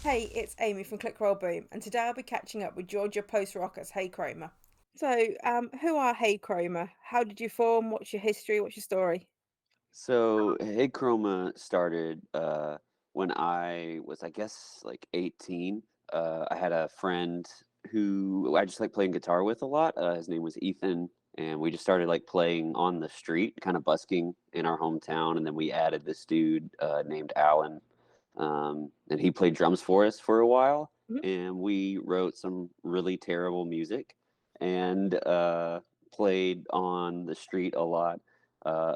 Hey, it's Amy from Click Roll Boom, and today I'll be catching up with Georgia post-rockers Hey Chroma. So, who are Hey Chroma? How did you form? What's your history? What's your story? So Hey Chroma started when I was, I guess, like 18. I had a friend who I just like playing guitar with a lot. His name was Ethan, and we just started like playing on the street, kind of busking in our hometown. And then we added this dude named Alan, and he played drums for us for a while. Mhm. And we wrote some really terrible music and played on the street a lot.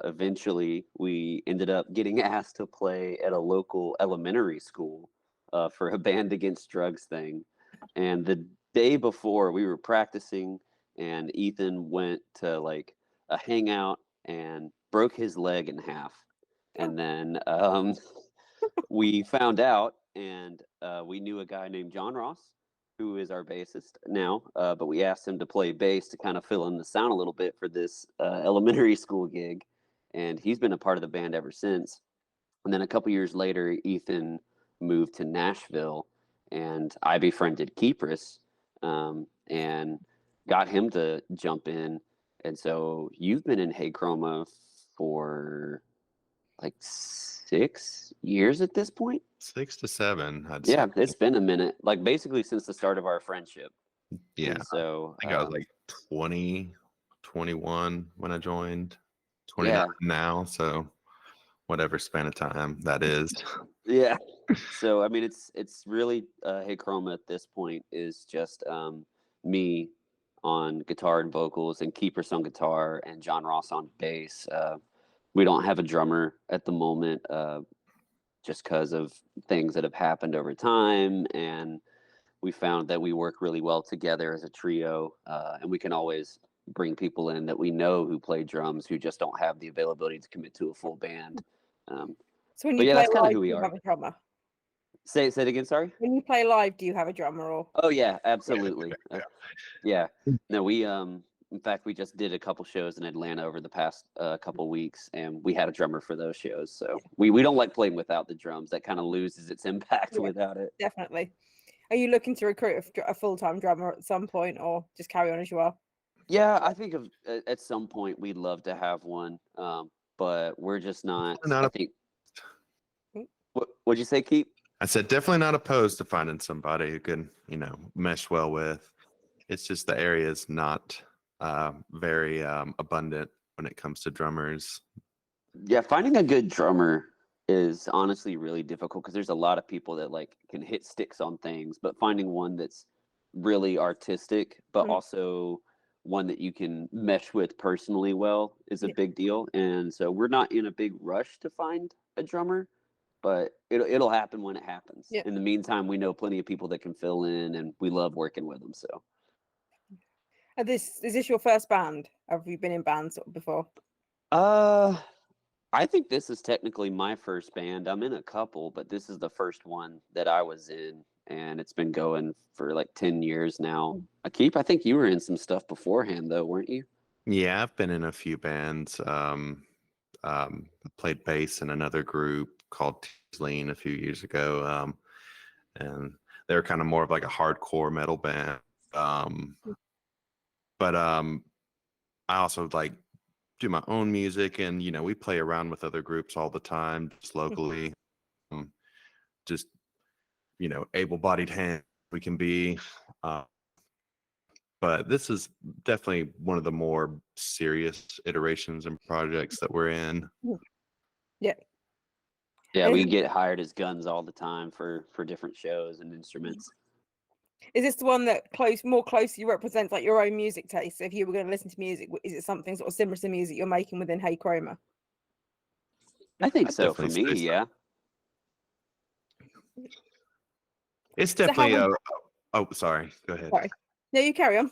Eventually, we ended up getting asked to play at a local elementary school for a band against drugs thing. And the day before, we were practicing, and Ethan went to like a hangout and broke his leg in half. Oh, And then we found out, and we knew a guy named John Ross, who is our bassist now. But we asked him to play bass to kind of fill in the sound a little bit for this elementary school gig, and he's been a part of the band ever since. And then a couple years later, Ethan moved to Nashville, and I befriended Keypress and got him to jump in. And so you've been in Hey Chroma for like 6 years at this point. 6 to 7, I'd say. Yeah, it's been a minute, like basically since the start of our friendship. Yeah, And so, I think I was like 20, 21 when I joined, 29 yeah, now. So whatever span of time that is. yeah. So, I mean, it's really Hey Chroma at this point is just me on guitar and vocals, and Keepers on guitar, and John Ross on bass. We don't have a drummer at the moment, just because of things that have happened over time, and we found that we work really well together as a trio, and we can always bring people in that we know who play drums who just don't have the availability to commit to a full band. Um, so when but you yeah, play that's kind of live, who do we you are. have a drummer? Say it again. Sorry. When you play live, do you have a drummer or? Oh yeah, absolutely. Yeah. Yeah. No, we in fact we just did a couple shows in Atlanta over the past couple weeks, and we had a drummer for those shows. So Yeah, we don't like playing without the drums. That kind of loses its impact yeah, without it. definitely. Are you looking to recruit a full-time drummer at some point, or just carry on as you are? Yeah, I think of at some point we'd love to have one, but we're just not. Definitely not I a- think. Mm. What'd you say, Keep? I said definitely not opposed to finding somebody who can, mesh well with. It's just the area is not very abundant when it comes to drummers. Yeah, finding a good drummer is honestly really difficult because there's a lot of people that like can hit sticks on things, but finding one that's really artistic, but Mhm. also one that you can mesh with personally well is a Yeah, big deal. And so we're not in a big rush to find a drummer, but it'll happen when it happens. yeah. In the meantime, we know plenty of people that can fill in, and we love working with them. So. Is this your first band? Have you been in bands before? Uh, I think this is technically my first band. I'm in a couple, but this is the first one that I was in, and it's been going for like 10 years now. Akeep, I think you were in some stuff beforehand, though, weren't you? Yeah, I've been in a few bands. I played bass in another group called Lean a few years ago, and they were kind of more of like a hardcore metal band. Um, but I also like do my own music, and we play around with other groups all the time, just locally. Um, just able-bodied hand we can be. Uh, but this is definitely one of the more serious iterations and projects that we're in. Yeah. Yeah, we And get hired as guns all the time for different shows and instruments. is this the one that more closely represents like your own music taste? So if you were going to listen to music, is it something sort of similar to music you're making within Hey Chroma? I think I'd so for definitely me, say so. yeah. It's So how definitely would, a. Oh, sorry. Go ahead. sorry. No, you carry on.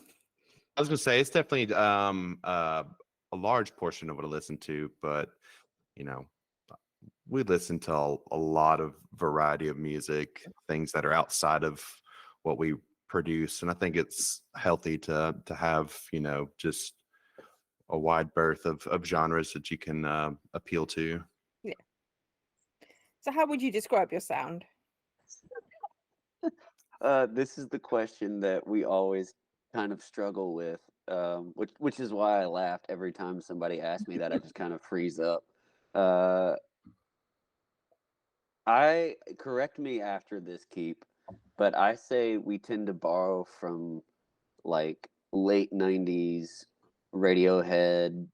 I was gonna say it's definitely a large portion of what I listen to, but you know, we listen to a lot of variety of music, things that are outside of what we produce, and I think it's healthy to have just a wide berth of genres that you can appeal to. Yeah. So how would you describe your sound? This is the question that we always kind of struggle with, which is why I laughed every time somebody asked me that. I just kind of freeze up. Uh, I correct me after this, Keep, but I say we tend to borrow from like late '90s Radiohead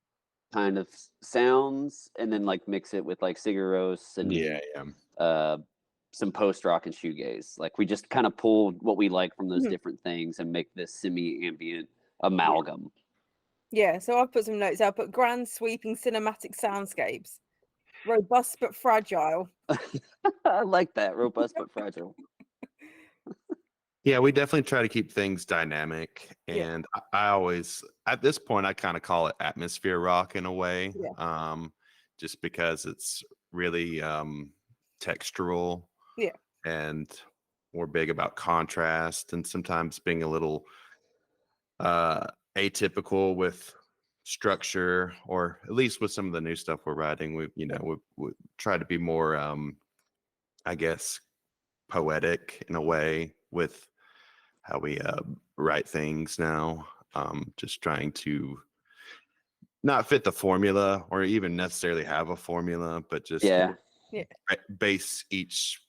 kind of sounds, and then like mix it with like Sigur Rós Yeah, and yeah. uh, some post rock and shoegaze. Like we just kind of pulled what we like from those Mhm. different things and make this semi-ambient Yeah. amalgam. Yeah, so I've put some notes. I'll put grand sweeping cinematic soundscapes, robust but fragile. I like that, robust but fragile. Yeah, we definitely try to keep things dynamic, Yeah, and I always, at this point, I kind of call it atmosphere rock in a way, yeah, just because it's really textural, yeah, and we're big about contrast, and sometimes being a little uh, atypical with structure, or at least with some of the new stuff we're writing. yeah. We try to be more, I guess, poetic in a way with how we write things now. Just trying to not fit the formula or even necessarily have a formula, but just Yeah, Yeah. base each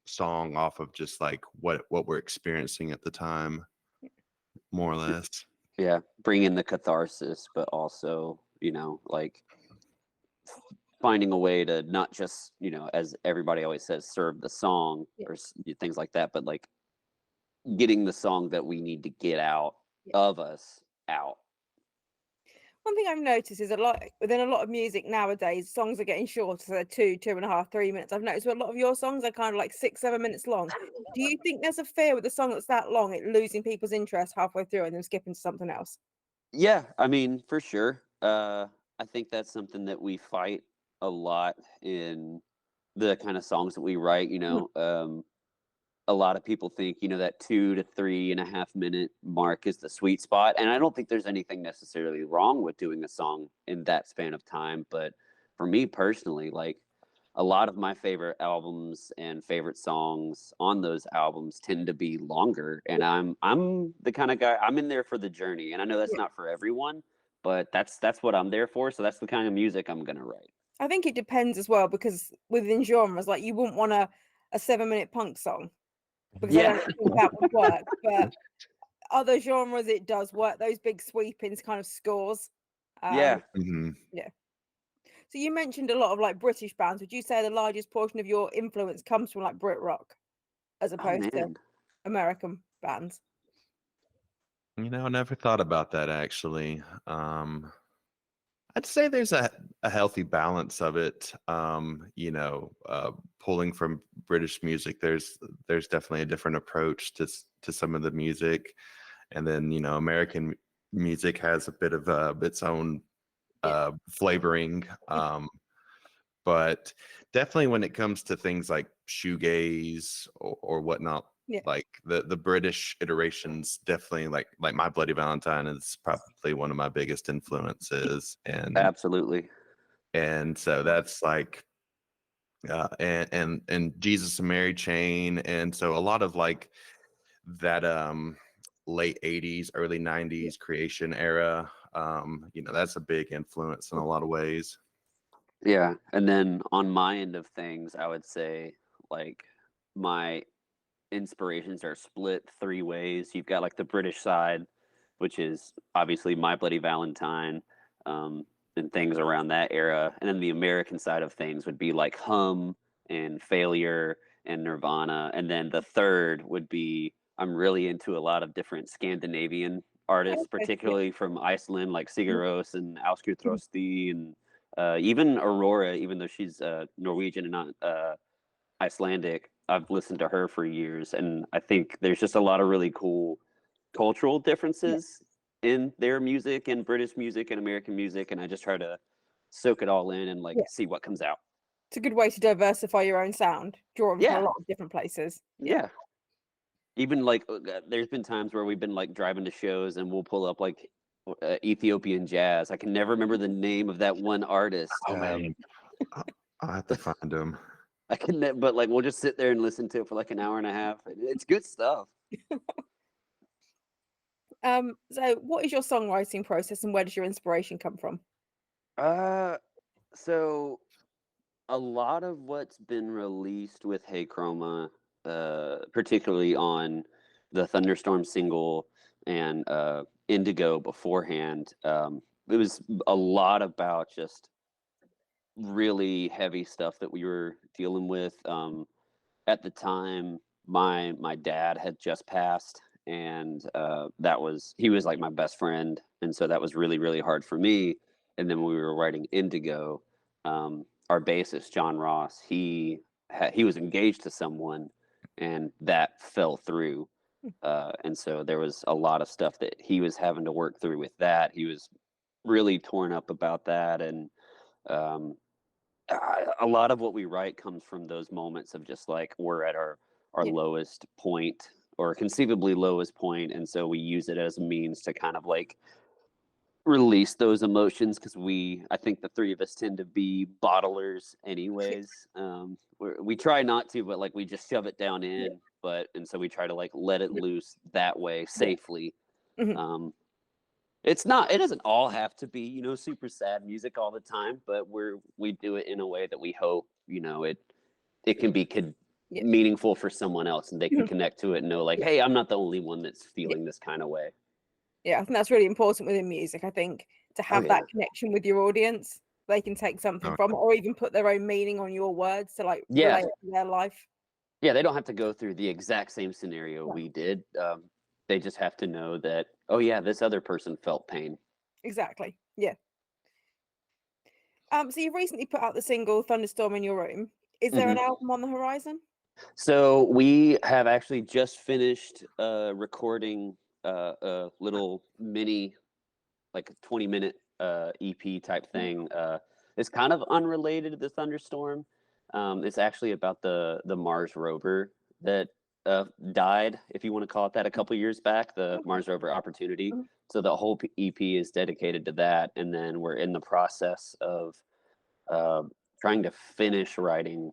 song off of just like what we're experiencing at the time, more or less. yeah. Bring in the catharsis, but also, like finding a way to not just, as everybody always says, serve the song Yeah. or things like that, but like getting the song that we need to get out Yeah. of us out. One thing I've noticed is a lot within a lot of music nowadays, songs are getting shorter, so they're 2.5, 3 minutes. I've noticed a lot of your songs are kind of like 6, 7 minutes long. Do you think there's a fear with a song that's that long, it losing people's interest halfway through and then skipping to something else? Yeah, I mean, for sure. I think that's something that we fight a lot in the kind of songs that we write. Mhm. A lot of people think, that 2 to 3.5 minute mark is the sweet spot. And I don't think there's anything necessarily wrong with doing a song in that span of time. But for me personally, like a lot of my favorite albums and favorite songs on those albums tend to be longer. And I'm the kind of guy, I'm in there for the journey. And I know that's Yeah. not for everyone, but that's what I'm there for. So that's the kind of music I'm gonna write. I think it depends as well because within genres, like you wouldn't want a 7 minute punk song because I Yeah. don't think that would work. But other genres, it does work. Those big sweepings kind of scores. Yeah. Hmm. Yeah. So you mentioned a lot of like British bands. Would you say the largest portion of your influence comes from like Brit rock as Oh opposed to man. American bands? I never thought about that actually. I'd say there's a healthy balance of it. Pulling from British music, there's definitely a different approach to some of the music, and then American music has a bit of its own Yeah. flavoring. But definitely when it comes to things like shoegaze or whatnot, Yeah. like the British iterations, definitely like My Bloody Valentine is probably one of my biggest influences, Absolutely. and so that's like and Jesus and Mary Chain, and so a lot of like that late 80s early Yeah. 90s creation era, that's a big influence in a lot of ways. Yeah. And then on my end of things, I would say like my inspirations are split three ways. You've got like the British side, which is obviously My Bloody Valentine, um, and things around that era. And then the American side of things would be like Hum and Failure and Nirvana. And then the third would be I'm really into a lot of different Scandinavian artists, Okay. Yeah. particularly from Iceland, like Sigur Mhm. Rós and Áskur Mhm. Throsti, and even Aurora, even though she's Norwegian and not Icelandic. I've listened to her for years, and I think there's just a lot of really cool cultural Yeah. differences in their music and British music and American music, and I just try to soak it all in and like Yeah. see what comes out. It's a good way to diversify your own sound, drawing from a Yeah, lot of different places. Yeah. yeah. Even like there's been times where we've been like driving to shows and we'll pull up like Ethiopian jazz. I can never remember the name of that one artist. Oh man, I'll have to find them. I can, but like we'll just sit there and listen to it for like an hour and a half. It's good stuff. So what is your songwriting process and where does your inspiration come from? So a lot of what's been released with Hey Chroma, particularly on the Thunderstorm single and Indigo beforehand, it was a lot about just really heavy stuff that we were dealing with. At the time, my dad had just passed, and he was like my best friend, and so that was really really hard for me. And then when we were writing Indigo, our bassist John Ross, he was engaged to someone, and that fell through. And so there was a lot of stuff that he was having to work through with that. He was really torn up about that, and um, a lot of what we write comes from those moments of just like we're at our Yeah. lowest point or conceivably lowest point, and so we use it as a means to kind of like release those emotions because I think the three of us tend to be bottlers anyways. We try not to, but like we just shove it down Yeah. in, and so we try to like let it Yeah. loose that way safely. Mhm. It doesn't all have to be super sad music all the time, but we do it in a way that we hope it can be Yeah. meaningful for someone else, and they can connect to it and know like, Yeah. hey, I'm not the only one that's Yeah. feeling this kind of way. Yeah, I think that's really important within music. I think to Oh have yeah. that connection with your audience, they can take something Oh, from it or even put their own meaning on your words to like Yeah. relate to their life. Yeah, they don't have to go through the exact same scenario Right. we did. They just have to know that, oh yeah, this other person felt pain. Exactly. Yeah. So you've recently put out the single "Thunderstorm in Your Room." Is there an Mhm. album on the horizon? So we have actually just finished recording a little mini, like a 20-minute EP type thing. It's kind of unrelated to the Thunderstorm. It's actually about the Mars rover that died, if you want to call it that, a couple years back, the Okay. Mars rover Opportunity. Mhm. So the whole EP is dedicated to that, and then we're in the process of uh, trying to finish writing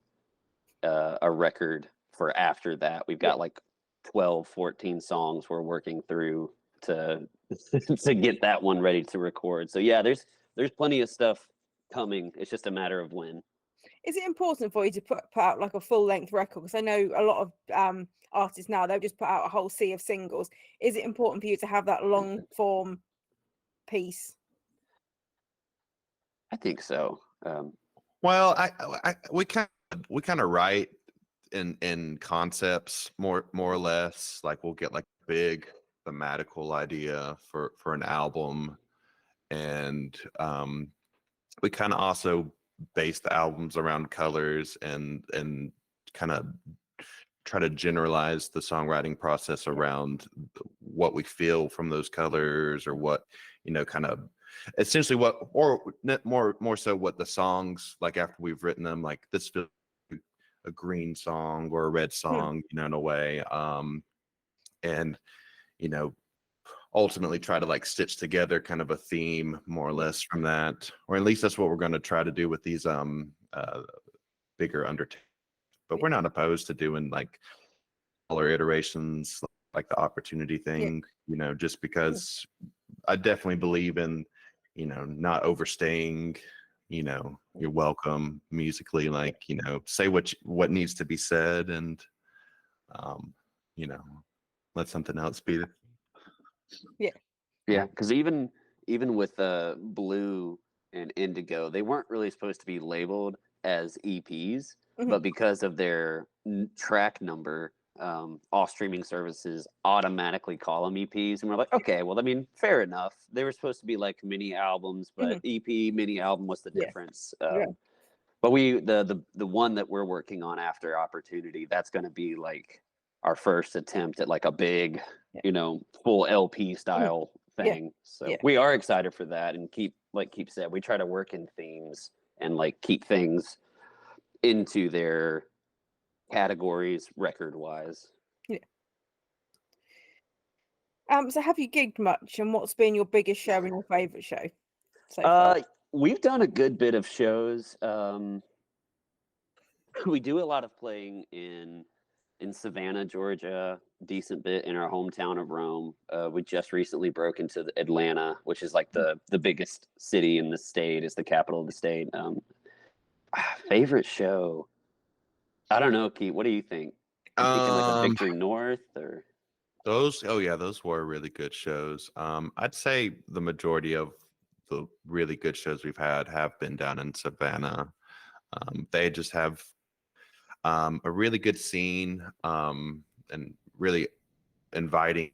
a record for after that. We've Yeah. got like 12, 14 songs we're working through to to get that one ready to record. So yeah, there's plenty of stuff coming. It's just a matter of when. Is it important for you to put out like a full length record? Because I know a lot of artists now they'll just put out a whole sea of singles. Is it important for you to have that long form piece? I think so. well, we kind of write in concepts more or less. Like we'll get like big thematical idea for an album, and we kind of also base the albums around colors and kind of try to generalize the songwriting process around what we feel from those colors, or what kind of essentially what, or more so what the songs like after we've written them, like this feels like a green song or a red Mhm. song, in a way, and you know ultimately try to like stitch together kind of a theme more or less from that, or at least that's what we're going to try to do with these bigger undertakings. But we're not opposed to doing like smaller iterations, like the Opportunity Yeah. thing, just because I definitely believe in not overstaying you're welcome musically, like say what needs to be said, and um you know let something else be. Yeah. Yeah, because even with Blue and Indigo, they weren't really supposed to be labeled as EPs, Mhm. but because of their track number, all streaming services automatically call them EPs, and we're like, okay, well, I mean, fair enough. They were supposed to be like mini albums, but Mhm. EP, mini album, what's the Yeah. difference? Yeah. But the one that we're working on after Opportunity, that's going to be like our first attempt at like a big, Yeah. full LP Mhm. style Yeah. thing. So Yeah. we are excited for that, and keep said, we try to work in themes and like keep things into their categories record wise. Yeah. So have you gigged much, and what's been your biggest show and your favorite show so far? We've done a good bit of shows. we do a lot of playing in Savannah, Georgia, decent bit in our hometown of Rome. We just recently broke into Atlanta, which is like the biggest city in the state, is the capital of the state. Favorite show? I don't know, Keith. What do you think? I'm thinking like a Um, Victory North or those were really good shows. I'd say the majority of the really good shows we've had have been down in Savannah. They just have a really good scene, and really inviting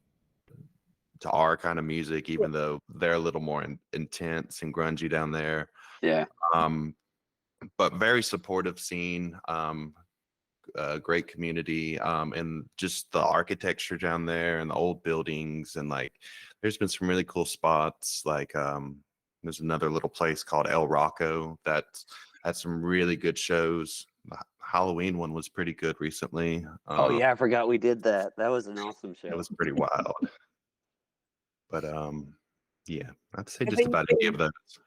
to our kind of music, Yeah. even though they're a little more intense and grungy down there. yeah. But very supportive scene, great community, and just the architecture down there and the old buildings, and like there's been some really cool spots. Like there's another little place called El Rocco that had some really good shows. The Halloween one was pretty good recently. Oh yeah, I forgot we did that. That was an awesome It show. was pretty wild. But yeah, I'd say Have just these about any been of those.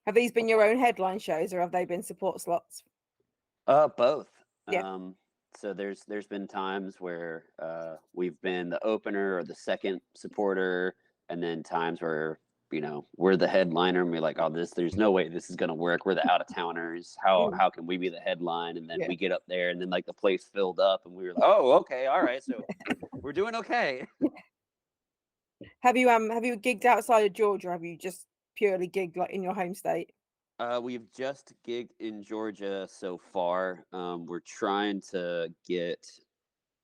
have these been your own headline shows, or have they been support slots? Both. Yeah. So there's been times where we've been the opener or the second supporter, and then times where we're the headliner and we're like, oh, there's no way this is gonna work. We're the out of towners. How can we be the headline? And then Yeah. we get up there and then like the place filled up and we were like, oh, okay, all right, so we're doing okay. Have you gigged outside of Georgia, or have you just purely gigged like in your home state? We've just gigged in Georgia so far. We're trying to get,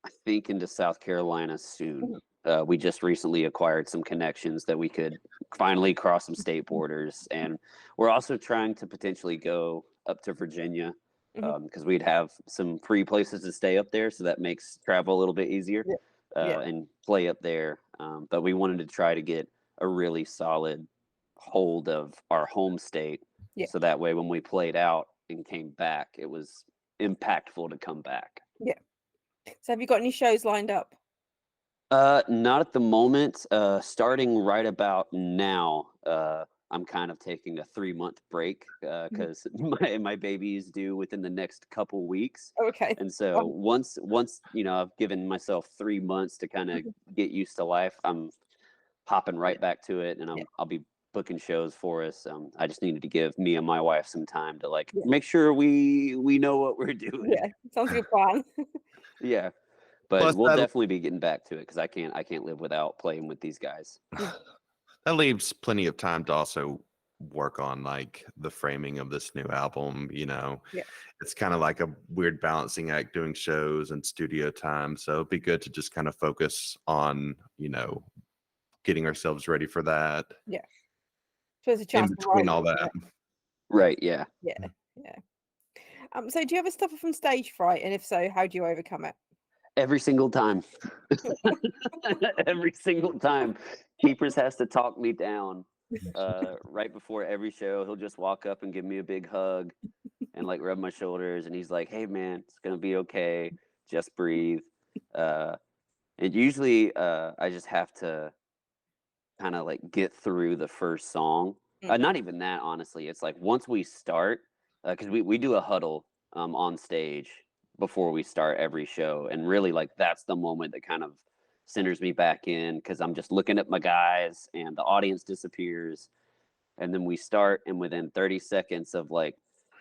I think, into South Carolina soon. We just recently acquired some connections that we could finally cross some state borders, and we're also trying to potentially go up to Virginia because we'd have some free places to stay up there, so that makes travel a little bit easier Yeah. and play up there. But we wanted to try to get a really solid hold of our home state, Yeah. so that way when we played out and came back, it was impactful to come back. Yeah. So have you got any shows lined up? Not at the moment. Starting right about now, I'm kind of taking a 3-month break because my baby is due within the next couple weeks. Oh, okay. And so once I've given myself 3 months to kind of get used to life, I'm hopping right back to it, and I'll be booking shows for us. I just needed to give me and my wife some time to make sure we know what we're doing. Yeah, sounds like a plan. Yeah. But Plus, we'll definitely be getting back to it because I can't live without playing with these guys. that leaves plenty of time to also work on like the framing of this new album. Yeah. It's kind of like a weird balancing act doing shows and studio time. So it'd be good to just kind of focus on, getting ourselves ready for that. Yeah. So there's a In chance to between write, all isn't that. it? Right. Yeah. Yeah. So do you ever suffer from stage fright? And if so, how do you overcome it? Every single time. Every single time. Keepers has to talk me down. Right before every show, he'll just walk up and give me a big hug and like rub my shoulders, and he's like, hey man, it's gonna be okay. Just breathe. And usually I just have to kind of like get through the first song. Not even that, honestly. It's like once we start, because we do a huddle on stage before we start every show, and really like that's the moment that kind of centers me back in because I'm just looking at my guys and the audience disappears, and then we start, and within 30 seconds of like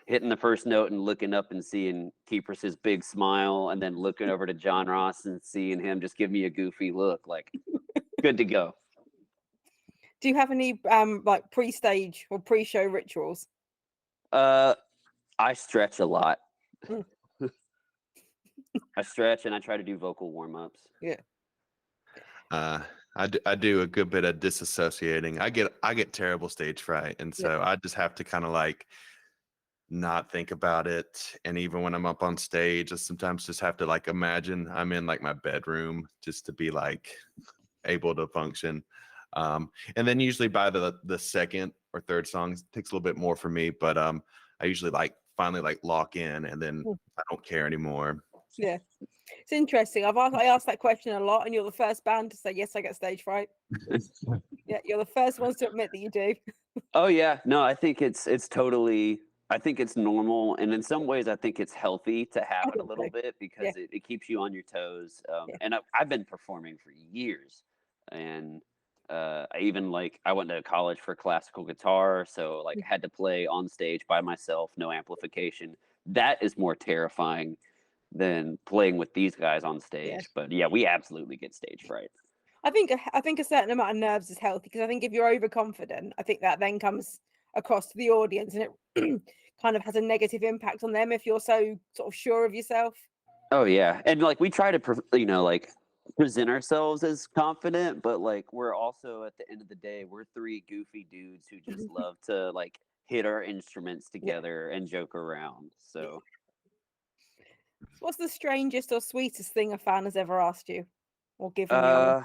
hitting the first note and looking up and seeing Keepers' big smile, and then looking over to John Ross and seeing him just give me a goofy look, like good to go. Do you have any like pre-stage or pre-show rituals? I stretch a lot. Mm. I stretch and I try to do vocal warm-ups. Yeah. I do a good bit of disassociating. I get terrible stage fright, and so I just have to kind of like not think about it. And even when I'm up on stage, I sometimes just have to like imagine I'm in like my bedroom just to be like able to function. And then usually by the second or third song, it takes a little bit more for me, but I usually like finally like lock in, and then I don't care anymore. Yeah. It's interesting. I asked that question a lot, and you're the first band to say yes, I get stage fright. Yeah, you're the first ones to admit that you do. Oh yeah, no, I think it's totally I think it's normal, and in some ways, I think it's healthy to I have it a think little so. bit Yeah. because it keeps you on your toes. Yeah. And I've been performing for years, and I even like I went to college for classical guitar, so like Mm. had to play on stage by myself, no amplification. That is more terrifying than playing with these guys on Yeah. stage. But yeah, we absolutely get stage fright. I think a certain amount of nerves is healthy because I think if you're overconfident, I think that then comes across to the audience and it kind of has a negative impact on them if you're so sort of sure of yourself. Oh yeah, and like we try to, like present ourselves as confident, but like we're also at the end of the day, we're three goofy dudes who just love to like hit our instruments Yeah. together and joke around. So, What's the strangest or sweetest thing a fan has ever asked you or given you? uh,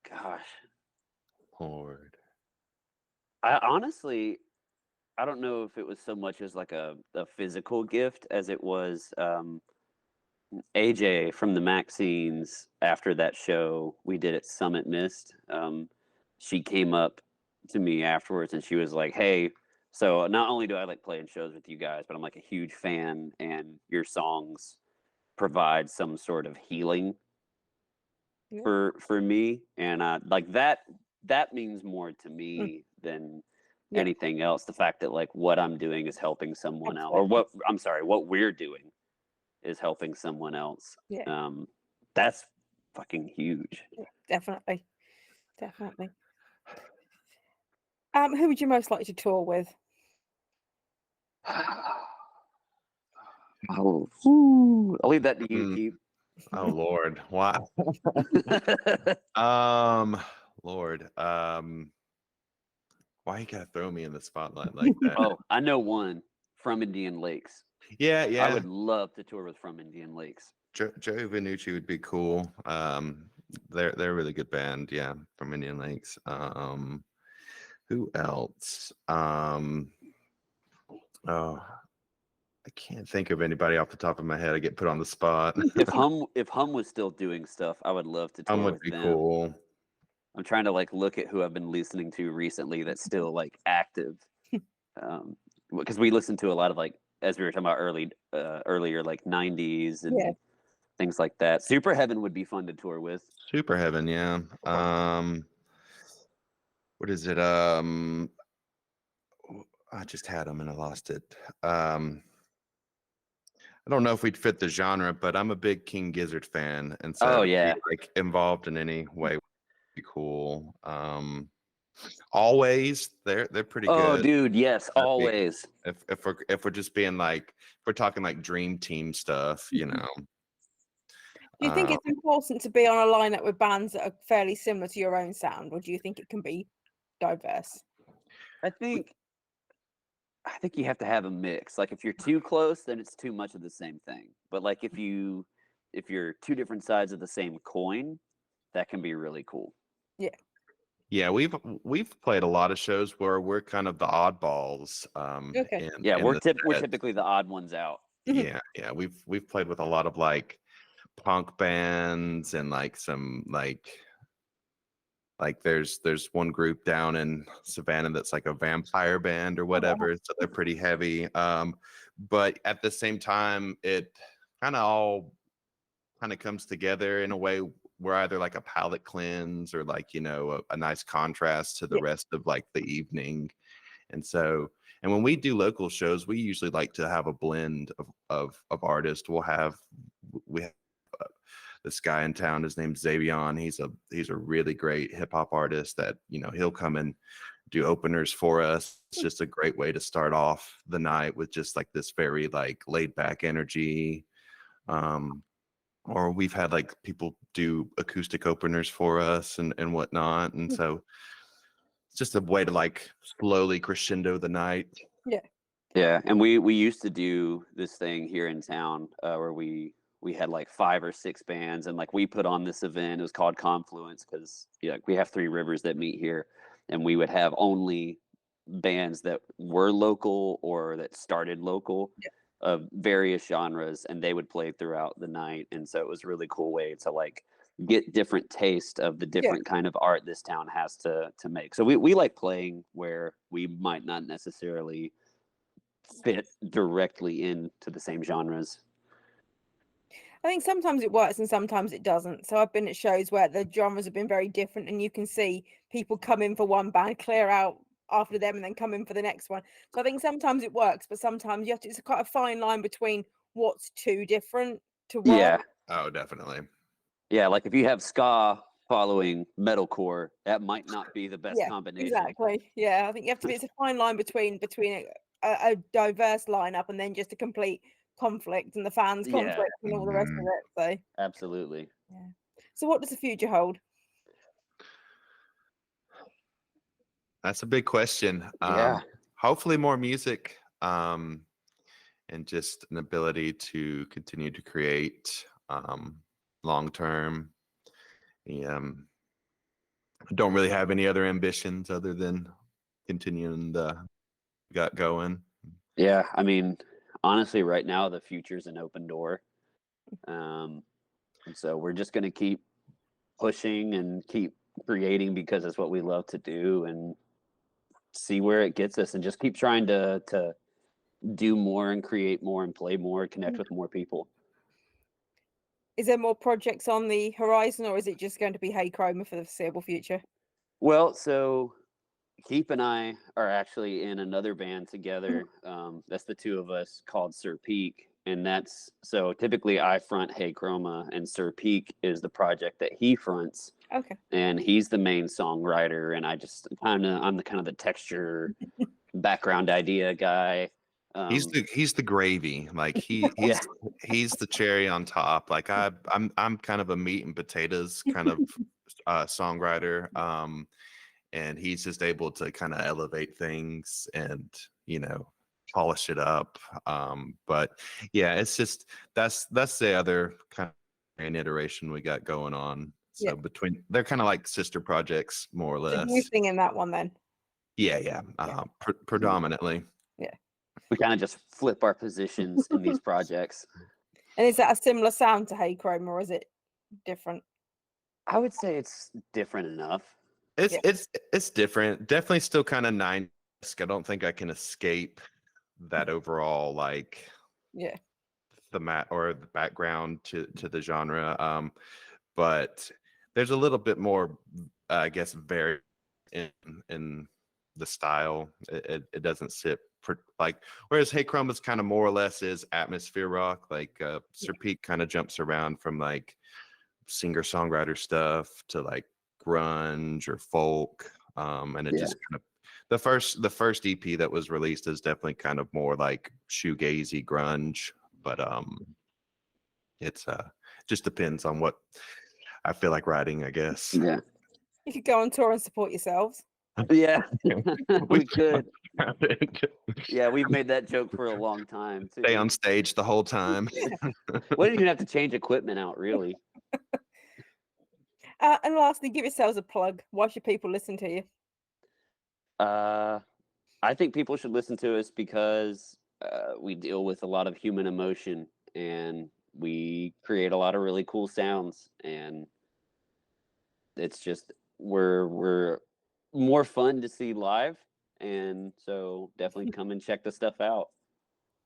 gosh, Lord. I honestly, I don't know if it was so much as like a physical gift as it was AJ from the Maxines after that show we did at Summit Mist. She came up to me afterwards and she was like, "Hey, so not only do I like playing shows with you guys, but I'm like a huge fan, and your songs provide some sort of healing Yeah. for me, and like that means more to Mm. me than Yeah. anything else. The fact that like what I'm doing is helping someone else, or Absolutely. what we're doing is helping someone else. Yeah. That's fucking huge. Yeah. Definitely. Definitely. Who would you most like to tour with? Oh, I'll leave that to you, Mm, Keith. oh Lord. Wow. Lord. Why you gotta throw me in the spotlight like that? Oh, I know one from Indian Lakes. Yeah, I yeah. would love to tour with From Indian Lakes. Joey Venucci would be cool. They're a really good band, yeah, from Indian Lakes. Who else? Oh, I can't think of anybody off the top of my head. I get put on the spot. If Hum was still doing stuff, I would love to tour Would with be them. cool. I'm trying to like look at who I've been listening to recently that's still like active. Because we listen to a lot of like, as we were talking about earlier, like 90s Yeah. and things like that. Super Heaven would be fun to tour with. Super Heaven, yeah. What is it? I just had them and I lost it. I don't know if we'd fit the genre, but I'm a big King Gizzard fan, and so Oh to be yeah. like involved in any way would be cool. Always, they're pretty Oh good. dude, yes, That'd be- always. if we're just being like, if we're talking like dream team stuff, you know. Do you think Uh, it's important to be on a lineup with bands that are fairly similar to your own sound, or do you think it can be diverse? I think you have to have a mix. Like if you're too close, then it's too much of the same thing. But like if you're two different sides of the same coin, that can be really cool. Yeah. yeah, we've played a lot of shows where we're kind of the oddballs. Okay. Yeah, in the we're set. typically the odd ones out. Yeah, we've played with a lot of like punk bands and like some like there's one group down in Savannah that's like a vampire band or Oh, wow. whatever, so they're pretty heavy. But at the same time, it kind of all kind of comes together in a way where either like a palate cleanse or like a nice contrast to the Yeah. rest of like the evening. And so, and when we do local shows, we usually like to have a blend of artists. We have this guy in town. His name's Xavion. He's a really great hip hop artist that he'll come and do openers for us. It's just a great way to start off the night with just like this very like laid back energy. Or we've had like people do acoustic openers for us and whatnot. And so it's just a way to like slowly crescendo the night. Yeah. Yeah, and we used to do this thing here in town where we had like 5 or 6 bands, and like we put on this event. It was called Confluence because we have 3 rivers that meet here, and we would have only bands that were local or that started local Yeah. of various genres, and they would play throughout the night. And so it was a really cool way to like get different taste of the different kind of art this town has to make. So we like playing where we might not necessarily fit directly into the same genres. I think sometimes it works and sometimes it doesn't. So I've been at shows where the genres have been very different, and you can see people come in for one band, clear out after them, and then come in for the next one. So I think sometimes it works, but sometimes you have to. It's quite a fine line between what's too different to work. Yeah, Oh, definitely. yeah. Like if you have ska following metalcore, that might not be the best Yeah, combination. exactly. Yeah, I think you have to be. It's a fine line between a diverse lineup and then just a complete conflict and the fans Yeah. conflict and all the rest of it. So Absolutely. yeah. So what does the future hold? That's a big question. Yeah. Hopefully more music, and just an ability to continue to create long term. I don't really have any other ambitions other than continuing the got going. Yeah. I mean, honestly, right now the future's an open door. And so we're just gonna keep pushing and keep creating because it's what we love to do, and see where it gets us, and just keep trying to do more and create more and play more, connect with more people. Is there more projects on the horizon, or is it just going to be Hey Chroma for the foreseeable future? Well, so Keep and I are actually in another band together. That's the two of us, called Sir Peak. And that's so typically I front Hey Chroma, and Sir Peak is the project that he fronts. Okay. And he's the main songwriter. And I'm the kind of the texture background idea guy. He's the gravy. Like he's the cherry on top. Like I'm kind of a meat and potatoes kind of songwriter. And he's just able to kind of elevate things and polish it up. But yeah, it's just that's the other kind of iteration we got going on. So Yeah. they're kind of like sister projects, more or So you less. sing in that one then? Yeah. Predominantly. Yeah. We kind of just flip our positions in these projects. And is that a similar sound to Hey Chroma, or is it different? I would say it's different enough. It's different. Definitely still kind of 90s. I don't think I can escape that overall the background to the genre. But there's a little bit more, I guess, varied in the style. It doesn't sit whereas Hey Chroma's kind of more or less is atmosphere rock. Sir Pete kind of jumps around from singer songwriter stuff to grunge or folk, and it just kind of the first EP that was released is definitely kind of more shoegazy grunge, but it's just depends on what I feel like writing, I guess. Yeah. You could go on tour and support yourselves. Yeah. We could. Yeah, we've made that joke for a long time too. Stay on stage the whole time. We didn't even have to change equipment out, really. And lastly, give yourselves a plug. Why should people listen to you? I think people should listen to us because we deal with a lot of human emotion, and we create a lot of really cool sounds, and it's just we're more fun to see live, and so definitely come and check the stuff out.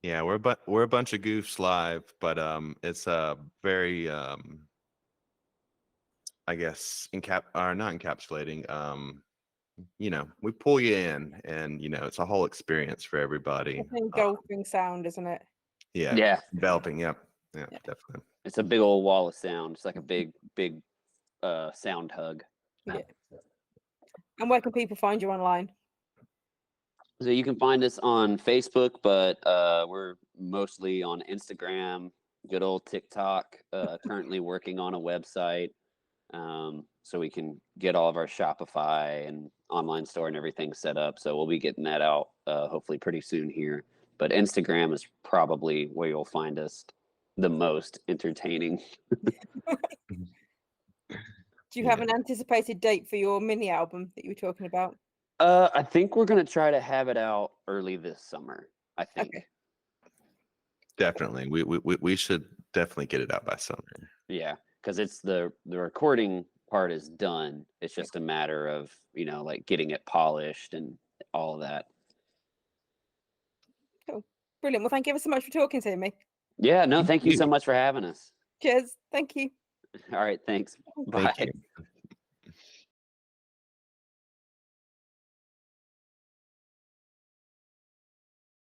Yeah, we're a bunch of goofs live, but it's a very I guess not encapsulating. We pull you in, and it's a whole experience for everybody. It's an engulfing sound, isn't it? Yeah. Developing. Yep. Yeah, definitely. It's a big old wall of sound. It's like a big sound hug. Yeah. And where can people find you online? So you can find us on Facebook, but we're mostly on Instagram, good old TikTok. Currently working on a website, so we can get all of our Shopify and online store and everything set up. So we'll be getting that out hopefully pretty soon here. But Instagram is probably where you'll find us the most entertaining. Do you have an anticipated date for your mini album that you were talking about? I think we're gonna try to have it out early this summer. I think. Okay. Definitely, we should definitely get it out by summer. Yeah, because it's the recording part is done. It's just a matter of getting it polished and all of that. Cool. Brilliant. Well, thank you ever so much for talking to me. Yeah, no, Thank thank you so you. much for having us. Cheers. Thank you. All right, thanks. Thank Bye. you.